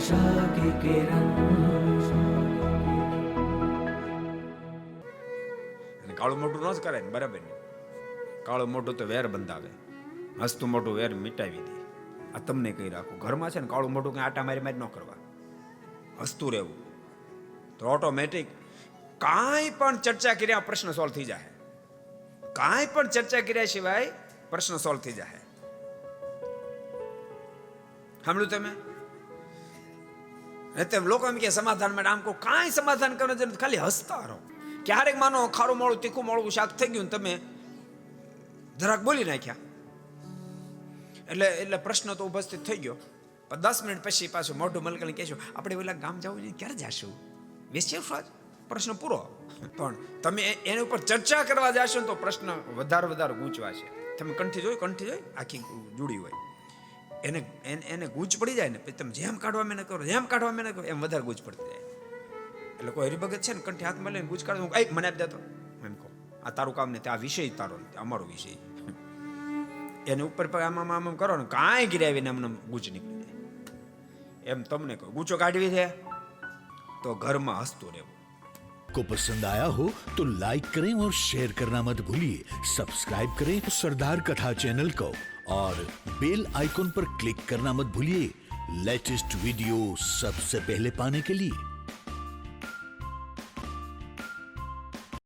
आशा की किरण। કાળું મોઢું ન જ કરાય ને, બરાબર ને? કાળું મોઢું તો વેર બંધાવે, હસતું મોઢું વેર મિટાવી દે. આ તમને કહી રાખું, ઘરમાં છે ને કાળું મોઢું કઈ આટા મારી ન કરવા, હસતું રહેવું, તો ઓટોમેટિક કાંઈ પણ ચર્ચા કર્યા પ્રશ્ન સોલ્વ થઈ જાય. કાંઈ પણ ચર્ચા કર્યા સિવાય પ્રશ્ન સોલ્વ થઈ જાય. સાંભળ્યું તમે? લોકો એમ કે સમાધાન માટે આમ કહો, કાંઈ સમાધાન કરવાનું જરૂર નથી, ખાલી હસતા રહો. ક્યારેક માનો ખારું મોળું તીખું મોળું શાક થઈ ગયું, તમે જરાક બોલી નાખ્યા એટલે પ્રશ્ન તો ઉપસ્થિત થઈ ગયો. પણ 10 મિનિટ પછી પાછું મોઢું મલકીને કહેશો, આપણે ઓલા ગામ જવું ને ક્યારે જશું, વેચ્યું પ્રશ્ન પૂરો. પણ તમે એની ઉપર ચર્ચા કરવા જશો તો પ્રશ્ન વધારે ગૂંચવા છે. તમે કંઠી જોઈ આખી જુડી હોય, એને ગૂંચ પડી જાય ને, પછી તમે જેમ કાઢવા મેં કરો એમ વધારે ગૂંચ પડતી જાય. એટલે કોઈ હરિભગત છે ને કંઠી હાથમાં લઈને ગૂંચ કાઢે, મને આપી દેતો, એમ કહો આ તારું કામ ને, આ વિષય તારો ને, અમારો વિષય. એને ઉપર આમ કરો ને, કાંઈ ગિરાવીને અમને ગૂંચ નીકળી જાય. એમ તમને કહો, ગૂંચો કાઢવી છે તો ઘરમાં હસતું રહેવું. को पसंद आया हो तो लाइक करें और शेयर करना मत भूलिए. सब्सक्राइब करें सरदार कथा चैनल को और बेल आइकॉन पर क्लिक करना मत भूलिए लेटेस्ट वीडियो सबसे पहले पाने के लिए.